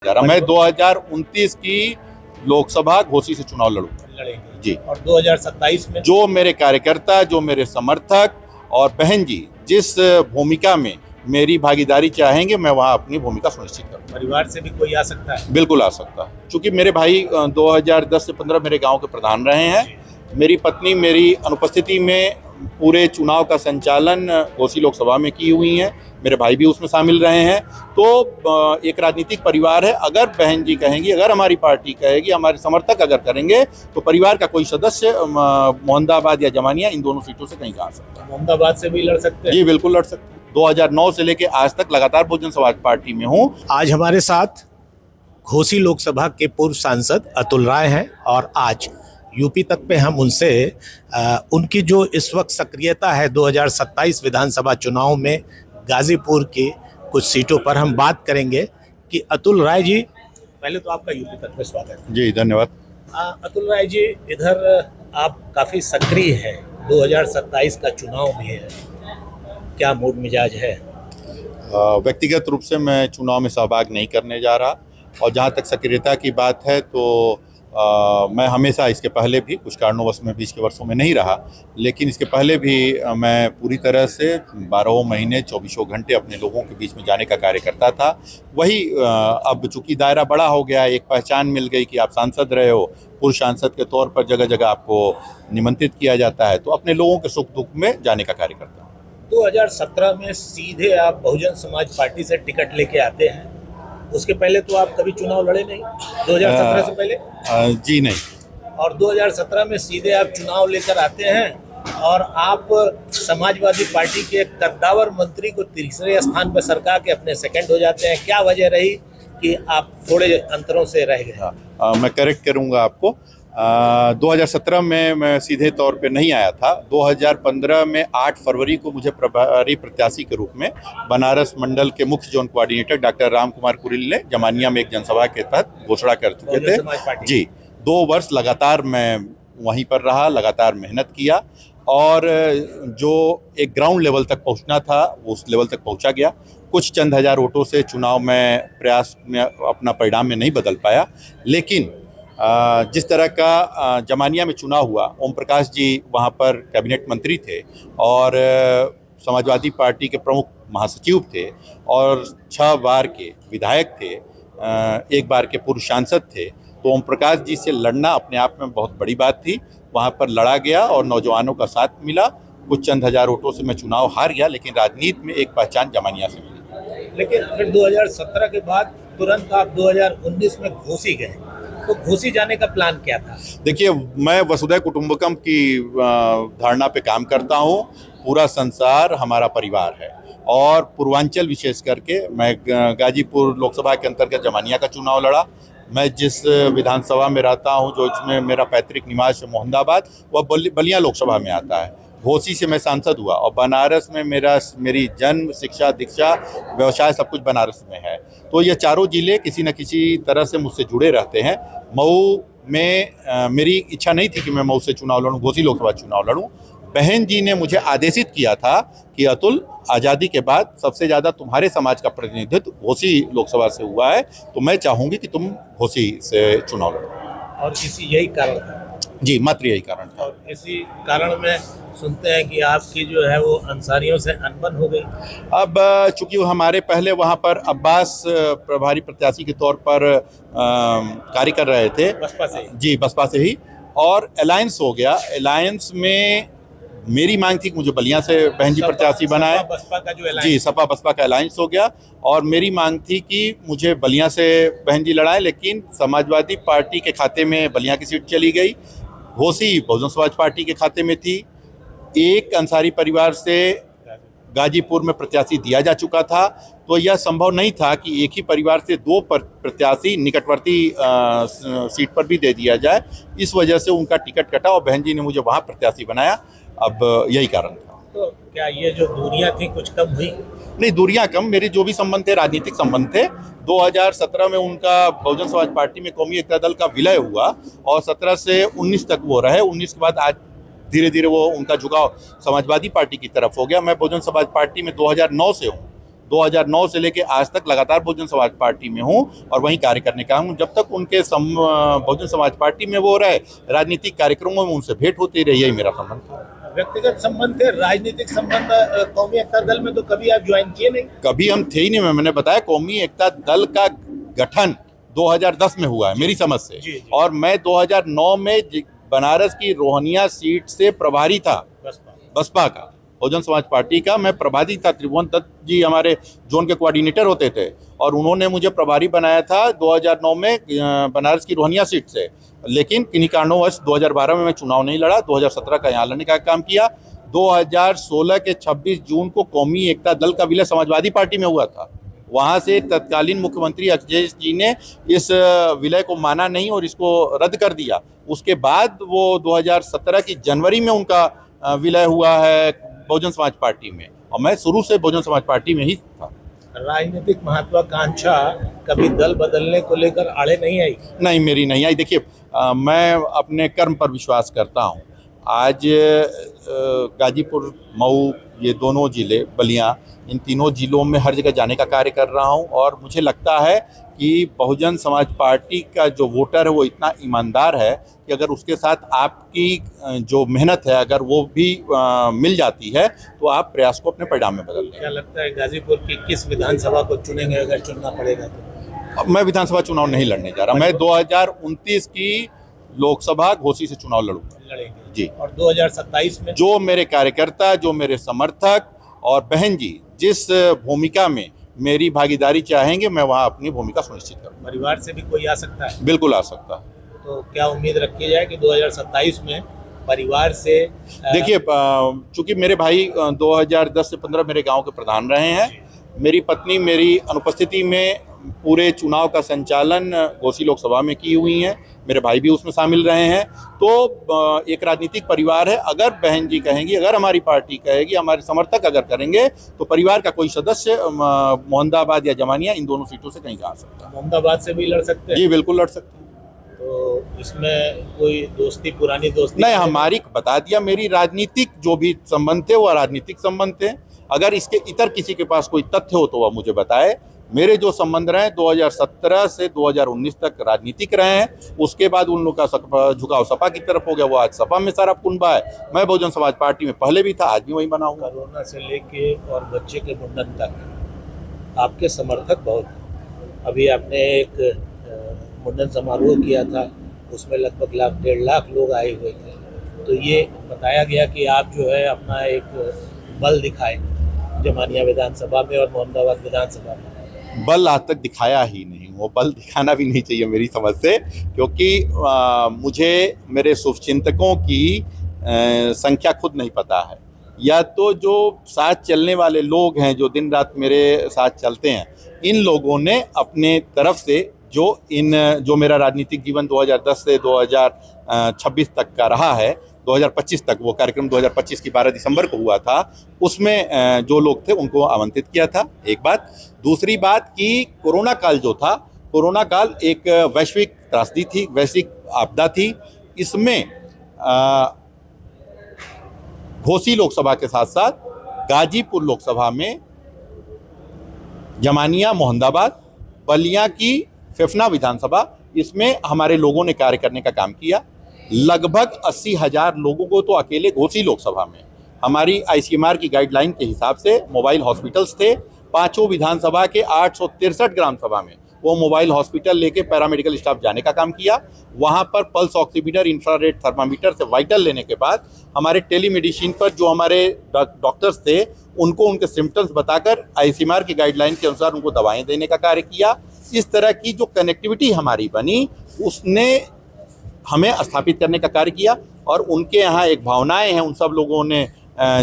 मैं 2029 की लोकसभा घोसी से चुनाव लड़ेंगे जी। और 2027 में जो मेरे कार्यकर्ता, जो मेरे समर्थक और बहन जी जिस भूमिका में मेरी भागीदारी चाहेंगे, मैं वहां अपनी भूमिका सुनिश्चित करूंगा। परिवार से भी कोई आ सकता है? बिल्कुल आ सकता है, क्योंकि मेरे भाई 2010 से 15 मेरे गांव के प्रधान रहे हैं। मेरी पत्नी मेरी अनुपस्थिति में पूरे चुनाव का संचालन घोसी लोकसभा में की हुई है। मेरे भाई भी उसमें शामिल रहे हैं। तो एक राजनीतिक परिवार है। अगर बहन जी कहेंगी, अगर हमारी पार्टी कहेगी, हमारे समर्थक अगर करेंगे, तो परिवार का कोई सदस्य मोहम्मदाबाद या जमानिया इन दोनों सीटों से कहीं आ सकता है। मोहम्मदाबाद से भी लड़ सकते हैं? जी बिल्कुल लड़ सकते हैं। 2009 से लेकर आज तक लगातार बहुजन समाज पार्टी में हूँ। आज हमारे साथ घोसी लोकसभा के पूर्व सांसद अतुल राय हैं और आज यूपी तक पे हम उनसे उनकी जो इस वक्त सक्रियता है 2027 विधानसभा चुनाव में गाजीपुर की कुछ सीटों पर हम बात करेंगे कि अतुल राय जी, पहले तो आपका यूपी तक में स्वागत है। जी धन्यवाद। अतुल राय जी, इधर आप काफ़ी सक्रिय हैं, 2027 का चुनाव भी है, क्या मूड मिजाज है? व्यक्तिगत रूप से मैं चुनाव में सहभाग नहीं करने जा रहा, और जहाँ तक सक्रियता की बात है तो मैं हमेशा इसके पहले भी कुछ कारणों में 20 के वर्षों में नहीं रहा, लेकिन इसके पहले भी मैं पूरी तरह से 12 महीने 24 घंटे अपने लोगों के बीच में जाने का कार्य करता था। वही अब चूंकि दायरा बड़ा हो गया, एक पहचान मिल गई कि आप सांसद रहे हो, पूर्व सांसद के तौर पर जगह जगह आपको निमंत्रित किया जाता है, तो अपने लोगों के सुख दुख में जाने का कार्य करता हूँ। 2017 में सीधे आप बहुजन समाज पार्टी से टिकट लेके आते हैं, उसके पहले तो आप कभी चुनाव लड़े नहीं? 2017 से पहले? जी नहीं। और 2017 में सीधे आप चुनाव लेकर आते हैं और आप समाजवादी पार्टी के कद्दावर मंत्री को तीसरे स्थान पर सरका के अपने सेकंड हो जाते हैं। क्या वजह रही कि आप थोड़े अंतरों से रह गए? मैं करेक्ट करूंगा आपको। 2017 में मैं सीधे तौर पे नहीं आया था। 2015 में 8 फरवरी को मुझे प्रभारी प्रत्याशी के रूप में बनारस मंडल के मुख्य zone coordinator doctor Ram Kumar Kuril ने जमानिया में एक जनसभा के तहत घोषणा कर चुके थे जी। 2 वर्ष लगातार मैं वहीं पर रहा, लगातार मेहनत किया, और जो एक ग्राउंड लेवल तक पहुंचना था वो उस लेवल तक पहुंचा गया। कुछ चंद हज़ार वोटों से चुनाव में प्रयास में अपना परिणाम में नहीं बदल पाया, लेकिन जिस तरह का जमानिया में चुनाव हुआ, ओम प्रकाश जी वहाँ पर कैबिनेट मंत्री थे और समाजवादी पार्टी के प्रमुख महासचिव थे और 6 बार के विधायक थे, 1 बार के पूर्व सांसद थे, तो ओम प्रकाश जी से लड़ना अपने आप में बहुत बड़ी बात थी। वहाँ पर लड़ा गया और नौजवानों का साथ मिला। कुछ चंद हज़ार वोटों से मैं चुनाव हार गया, लेकिन राजनीति में एक पहचान जमानिया से मिली। लेकिन फिर 2017 के बाद तुरंत आप 2019 में घोसी गए, तो घोसी जाने का प्लान क्या था? देखिए, मैं वसुधैव कुटुंबकम की धारणा पे काम करता हूँ। पूरा संसार हमारा परिवार है, और पूर्वांचल विशेष करके मैं गाजीपुर लोकसभा के अंतर्गत जमानिया का चुनाव लड़ा। मैं जिस विधानसभा में रहता हूँ, जो इसमें मेरा पैतृक निवास है मोहम्मदाबाद, वह बलिया लोकसभा में आता है। घोसी से मैं सांसद हुआ, और बनारस में मेरी जन्म, शिक्षा, दीक्षा, व्यवसाय सब कुछ बनारस में है। तो ये चारों जिले किसी न किसी तरह से मुझसे जुड़े रहते हैं। मऊ में मेरी इच्छा नहीं थी कि मैं मऊ से चुनाव लड़ूं, घोसी लोकसभा चुनाव लड़ूं। बहन जी ने मुझे आदेशित किया था कि अतुल, आज़ादी के बाद सबसे ज़्यादा तुम्हारे समाज का प्रतिनिधित्व घोसी लोकसभा से हुआ है, तो मैं चाहूँगी कि तुम घोसी से चुनाव लड़ो। और यही कारण था? जी, मात्र यही कारण था। और इसी कारण में सुनते हैं कि आपकी जो है वो अंसारियों से अनबन हो गई। अब चूंकि हमारे पहले वहाँ पर अब्बास प्रभारी प्रत्याशी के तौर पर कार्य कर रहे थे, बसपा से? जी, बसपा से ही, और अलायंस हो गया। अलायंस में मेरी मांग थी कि मुझे बलिया से बहन जी प्रत्याशी बनाए। बसपा का जो जी, सपा बसपा का अलायंस हो गया, और मेरी मांग थी कि मुझे बलिया से बहन जी लड़ाए, लेकिन समाजवादी पार्टी के खाते में बलिया की सीट चली गई। घोसी बहुजन समाज पार्टी के खाते में थी। एक अंसारी परिवार से गाजीपुर में प्रत्याशी दिया जा चुका था, तो यह संभव नहीं था कि एक ही परिवार से 2 प्रत्याशी निकटवर्ती सीट पर भी दे दिया जाए। इस वजह से उनका टिकट कटा और बहन जी ने मुझे वहाँ प्रत्याशी बनाया। अब यही कारण था। तो क्या ये जो दूरियां थी कुछ कम हुई? नहीं, दूरियां कम, मेरे जो भी संबंध थे राजनीतिक संबंध थे। 2017 में उनका बहुजन समाज पार्टी में कौमी एकता दल का विलय हुआ, और 17 से 19 तक वो रहे। 19 के बाद आज धीरे धीरे वो उनका झुकाव समाजवादी पार्टी की तरफ हो गया। मैं बहुजन समाज पार्टी में 2009 से हूँ। 2009 से लेके आज तक लगातार बहुजन समाज पार्टी में हूं और वहीं कार्य करने का हूं। जब तक उनके बहुजन समाज पार्टी में वो रहे, राजनीतिक कार्यक्रमों में उनसे भेंट होती रही, यही मेरा संबंध था। व्यक्तिगत संबंध थे, राजनीतिक संबंध कौमी एकता दल में तो कभी आप ज्वाइन किए नहीं? कभी हम थे ही नहीं। मैंने बताया कौमी एकता दल का गठन 2010 में हुआ है मेरी समझ से। जी। और मैं 2009 में बनारस की रोहनिया सीट से प्रभारी था, बसपा का, बहुजन समाज पार्टी का मैं प्रभारी था। त्रिभुवन दत्त जी हमारे जोन के कोऑर्डिनेटर होते थे और उन्होंने मुझे प्रभारी बनाया था 2009 में बनारस की रोहनिया सीट से। लेकिन किन्हीं कारणोंवश 2012 में मैं चुनाव नहीं लड़ा, 2017 का यहाँ लड़ने का काम किया। 2016 के 26 जून को कौमी एकता दल का विलय समाजवादी पार्टी में हुआ था। वहाँ से तत्कालीन मुख्यमंत्री अखिलेश जी ने इस विलय को माना नहीं और इसको रद्द कर दिया। उसके बाद वो 2017 की जनवरी में उनका विलय हुआ है बहुजन समाज पार्टी में, और मैं शुरू से बहुजन समाज पार्टी में ही था। राजनीतिक महत्वाकांक्षा कभी दल बदलने को लेकर आड़े नहीं आई? नहीं, मेरी नहीं आई। देखिए, मैं अपने कर्म पर विश्वास करता हूँ। आज गाजीपुर, मऊ, ये दोनों ज़िले, बलिया, इन तीनों ज़िलों में हर जगह जाने का कार्य कर रहा हूँ और मुझे लगता है कि बहुजन समाज पार्टी का जो वोटर है वो इतना ईमानदार है कि अगर उसके साथ आपकी जो मेहनत है अगर वो भी मिल जाती है तो आप प्रयास को अपने परिणाम में बदल दें। क्या लगता है गाजीपुर की किस विधानसभा को चुनेंगे अगर चुनना पड़ेगा तो? मैं विधानसभा चुनाव नहीं लड़ने जा रहा। मैं 2029 की लोकसभा घोसी से चुनाव लड़ूंगा। लड़ेंगे जी। और 2027 में जो मेरे कार्यकर्ता, जो मेरे समर्थक और बहन जी जिस भूमिका में मेरी भागीदारी चाहेंगे, मैं वहाँ अपनी भूमिका सुनिश्चित करूँगा। परिवार से भी कोई आ सकता है? बिल्कुल आ सकता है। तो क्या उम्मीद रखी जाए कि 2027 में परिवार से? देखिए, चूंकि मेरे भाई 2010 से 15 मेरे गांव के प्रधान रहे हैं, मेरी पत्नी मेरी अनुपस्थिति में पूरे चुनाव का संचालन घोसी लोकसभा में की हुई हैं, मेरे भाई भी उसमें शामिल रहे हैं। तो एक राजनीतिक परिवार है। अगर बहन जी कहेंगी, अगर हमारी पार्टी कहेगी, हमारे समर्थक अगर करेंगे तो परिवार का कोई सदस्य मोहम्मदाबाद या जमानिया, इन दोनों सीटों से कहीं जा सकता है। मोहम्मदाबाद से भी लड़ सकते हैं? जी बिल्कुल लड़ सकते हैं। तो इसमें कोई दोस्ती, पुरानी दोस्ती नहीं, हमारी बता दिया, मेरी राजनीतिक जो भी संबंध थे वो राजनीतिक संबंध थे। अगर इसके इतर किसी के पास कोई तथ्य हो तो वह मुझे बताए। मेरे जो संबंध रहे 2017 से 2019 तक राजनीतिक रहे हैं। उसके बाद उन लोगों का झुकाव सपा की तरफ हो गया, वो आज सपा में सारा कुनबा है। मैं बहुजन समाज पार्टी में पहले भी था, आज भी वही बना हूँ। कोरोना से लेके और बच्चे के मुंडन तक आपके समर्थक बहुत हैं। अभी आपने एक मुंडन समारोह किया था, उसमें लगभग 1.5 लाख लोग आए हुए थे। तो ये बताया गया कि आप जो है अपना एक बल दिखाए जमानिया विधानसभा में और मोहम्मदाबाद विधानसभा में। बल आज तक दिखाया ही नहीं, वो बल दिखाना भी नहीं चाहिए मेरी समझ से, क्योंकि मुझे मेरे शुभचिंतकों की संख्या खुद नहीं पता है। या तो जो साथ चलने वाले लोग हैं, जो दिन रात मेरे साथ चलते हैं, इन लोगों ने अपने तरफ से जो मेरा राजनीतिक जीवन 2010 से 2026 तक का रहा है, 2025 तक, वो कार्यक्रम 2025 की 12 दिसंबर को हुआ था, उसमें जो लोग थे उनको आमंत्रित किया था। एक बात। दूसरी बात कि कोरोना काल जो था, कोरोना काल एक वैश्विक त्रासदी थी, वैश्विक आपदा थी। इसमें घोसी लोकसभा के साथ साथ गाजीपुर लोकसभा में जमानिया, मोहम्मदाबाद, बलिया की फेफना विधानसभा, इसमें हमारे लोगों ने कार्य करने का काम किया। लगभग 80,000 लोगों को तो अकेले घोसी लोकसभा में हमारी ICMR की गाइडलाइन के हिसाब से मोबाइल हॉस्पिटल्स थे। पांचों विधानसभा के 863 ग्राम सभा में वो मोबाइल हॉस्पिटल लेके पैरामेडिकल स्टाफ जाने का काम किया। वहाँ पर पल्स ऑक्सीमीटर, इंफ्रारेड थर्मामीटर से वाइटल लेने के बाद हमारे टेलीमेडिसिन पर जो हमारे डॉक्टर्स थे उनको उनके सिम्टम्स बताकर ICMR की गाइडलाइन के अनुसार उनको दवाएं देने का कार्य किया। इस तरह की जो कनेक्टिविटी हमारी बनी, उसने हमें स्थापित करने का कार्य किया। और उनके यहाँ एक भावनाएं हैं, उन सब लोगों ने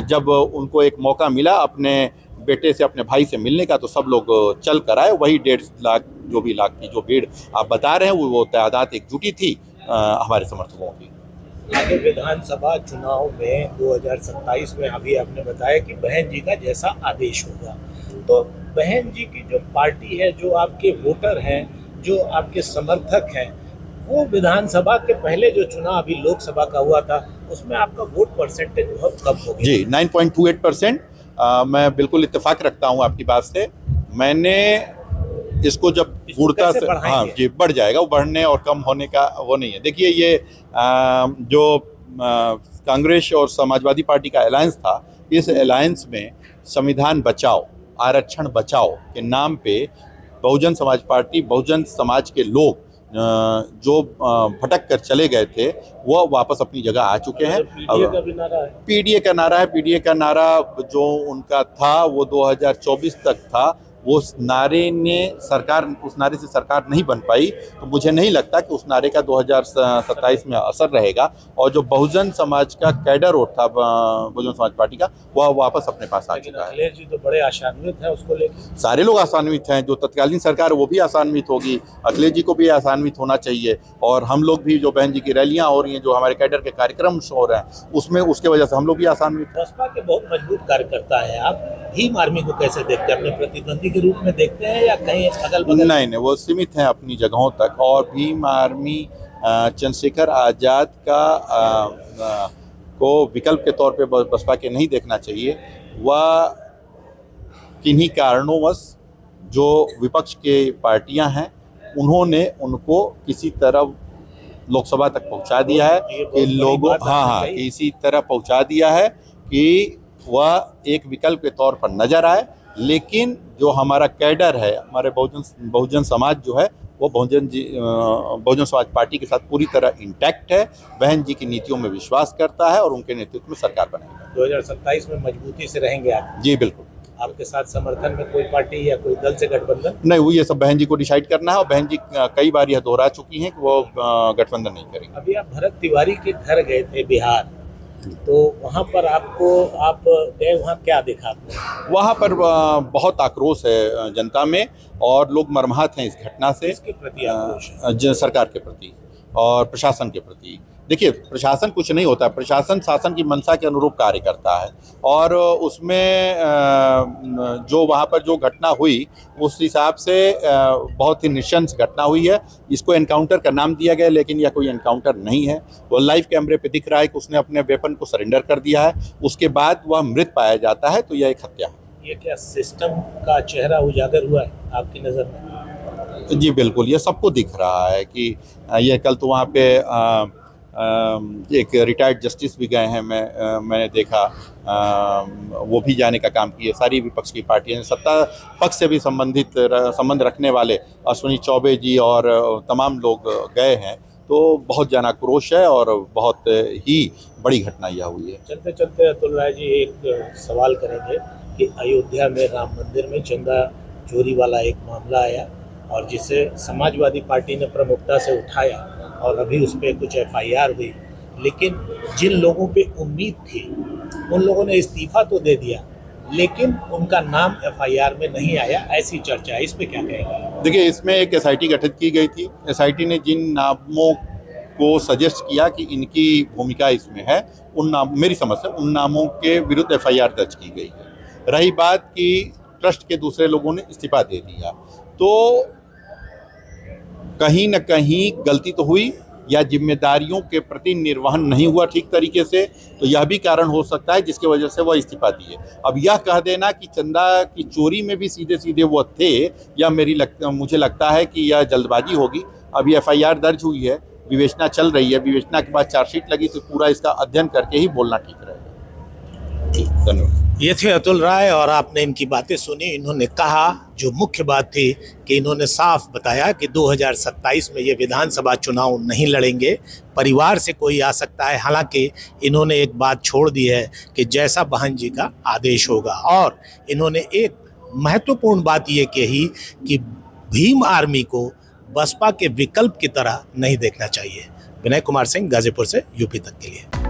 जब उनको एक मौका मिला अपने बेटे से, अपने भाई से मिलने का, तो सब लोग चल कर आए। वही 1.5 लाख, जो भी लाख की जो भीड़ आप बता रहे हैं, वो तादाद एकजुटी थी हमारे समर्थकों की। आगे विधानसभा चुनाव में 2027 में अभी आपने बताया कि बहन जी का जैसा आदेश होगा, तो बहन जी की जो पार्टी है, जो आपके वोटर हैं, जो आपके समर्थक हैं, वो विधानसभा के पहले जो चुनाव अभी लोकसभा का हुआ था उसमें आपका वोट परसेंटेज बहुत कम हो गया। जी, 9.28%। मैं बिल्कुल इत्तेफाक रखता हूँ आपकी बात से। मैंने इसको जब गुणता से, हाँ जी, बढ़ जाएगा, वो बढ़ने और कम होने का वो नहीं है। देखिए ये जो कांग्रेस और समाजवादी पार्टी का अलायंस था, इस अलायंस में संविधान बचाओ, आरक्षण बचाओ के नाम पे बहुजन समाज पार्टी, बहुजन समाज के लोग जो भटक कर चले गए थे, वो वापस अपनी जगह आ चुके हैं। पीडीए का नारा है, पीडीए का नारा जो उनका था वो 2024 तक था। उस नारे से सरकार नहीं बन पाई, तो मुझे नहीं लगता कि उस नारे का 2027 में असर रहेगा। और जो बहुजन समाज का कैडर वोट था बहुजन समाज पार्टी का, वह वापस अपने पास आ चुका है। अखिलेश जी तो बड़े आशान्वित हैं उसको लेकर। सारे लोग आशान्वित हैं, जो तत्कालीन सरकार वो भी आशान्वित होगी, अखिलेश जी को भी आशान्वित होना चाहिए। और हम लोग भी, जो बहन जी की रैलियां हो रही हैं, जो हमारे कैडर के कार्यक्रम हो रहे हैं, उसमें उसके वजह से हम लोग भी आशान्वित हैं। बसपा के बहुत मजबूत कार्यकर्ता है, आप भीम आर्मी को कैसे देखते हैं? अपने प्रतिद्वंदी के रूप में देखते हैं या कहीं अगल बगल? नहीं, वो सीमित हैं अपनी जगहों तक। और भीम आर्मी चंद्रशेखर आज़ाद का को विकल्प के तौर पे बसपा के नहीं देखना चाहिए। वह किन्हीं कारणोंवश जो विपक्ष के पार्टियां हैं, उन्होंने उनको किसी तरह लोकसभा तक पहुंचा दिया है कि लोगों, हाँ, किसी तरह पहुंचा दिया है कि वह एक विकल्प के तौर पर नजर आए। लेकिन जो हमारा कैडर है, हमारे बहुजन समाज जो है, वो बहुजन समाज पार्टी के साथ पूरी तरह इंटैक्ट है, बहन जी की नीतियों में विश्वास करता है और उनके नेतृत्व में सरकार बनेगी। 2027 में मजबूती से रहेंगे आप? जी बिल्कुल। आपके साथ समर्थन में कोई पार्टी या कोई दल से गठबंधन? नहीं, वो ये सब बहन जी को डिसाइड करना है। और बहन जी कई बार यह दोहरा चुकी हैं कि वो गठबंधन नहीं करेंगे। अभी आप भरत तिवारी के घर गए थे बिहार, तो वहाँ पर आप गए, वहाँ क्या देखा आपने? वहाँ पर बहुत आक्रोश है जनता में, और लोग मर्माहत हैं इस घटना से। किसके प्रति आक्रोश? सरकार के प्रति और प्रशासन के प्रति। देखिए, प्रशासन कुछ नहीं होता, प्रशासन शासन की मंशा के अनुरूप कार्य करता है। और उसमें जो वहाँ पर जो घटना हुई, उस हिसाब से बहुत ही नृशंस घटना हुई है। इसको एनकाउंटर का नाम दिया गया, लेकिन यह कोई एनकाउंटर नहीं है। वो लाइव कैमरे पे दिख रहा है कि उसने अपने वेपन को सरेंडर कर दिया है, उसके बाद वह मृत पाया जाता है, तो यह एक हत्या है। ये क्या सिस्टम का चेहरा उजागर हुआ है आपकी नज़र में? जी बिल्कुल, ये सबको दिख रहा है कि ये कल तो वहाँ पे एक रिटायर्ड जस्टिस भी गए हैं, मैंने देखा, वो भी जाने का काम किए। सारी विपक्ष की पार्टियां, सत्ता पक्ष से भी संबंध रखने वाले अश्विनी चौबे जी और तमाम लोग गए हैं। तो बहुत जन आक्रोश है और बहुत ही बड़ी घटना यह हुई है। चलते चलते अतुल राय जी एक सवाल करेंगे कि अयोध्या में राम मंदिर में चंदा चोरी वाला एक मामला आया, और जिसे समाजवादी पार्टी ने प्रमुखता से उठाया, और अभी उस पर कुछ FIR हुई, लेकिन जिन लोगों पे उम्मीद थी उन लोगों ने इस्तीफा तो दे दिया, लेकिन उनका नाम FIR में नहीं आया, ऐसी चर्चा है। इस पे क्या कहेंगे? देखिए, इसमें एक SIT गठित की गई थी। SIT ने जिन नामों को सजेस्ट किया कि इनकी भूमिका इसमें है, उन नाम, मेरी समझ से उन नामों के विरुद्ध FIR दर्ज की गई है। रही बात कि ट्रस्ट के दूसरे लोगों ने इस्तीफा दे दिया, तो कहीं न कहीं गलती तो हुई, या जिम्मेदारियों के प्रति निर्वहन नहीं हुआ ठीक तरीके से, तो यह भी कारण हो सकता है जिसकी वजह से वह इस्तीफा दिए। अब यह कह देना कि चंदा की चोरी में भी सीधे सीधे वो थे, या मुझे लगता है कि यह जल्दबाजी होगी। अभी FIR दर्ज हुई है, विवेचना चल रही है, विवेचना के बाद चार्जशीट लगी, तो पूरा इसका अध्ययन करके ही बोलना ठीक रहेगा। धन्यवाद। ये थे अतुल राय, और आपने इनकी बातें सुनी। इन्होंने कहा, जो मुख्य बात थी कि इन्होंने साफ बताया कि 2027 में ये विधानसभा चुनाव नहीं लड़ेंगे, परिवार से कोई आ सकता है। हालांकि इन्होंने एक बात छोड़ दी है कि जैसा बहन जी का आदेश होगा। और इन्होंने एक महत्वपूर्ण बात ये कही कि भीम आर्मी को बसपा के विकल्प की तरह नहीं देखना चाहिए। विनय कुमार सिंह, गाजीपुर से, यूपी तक के लिए।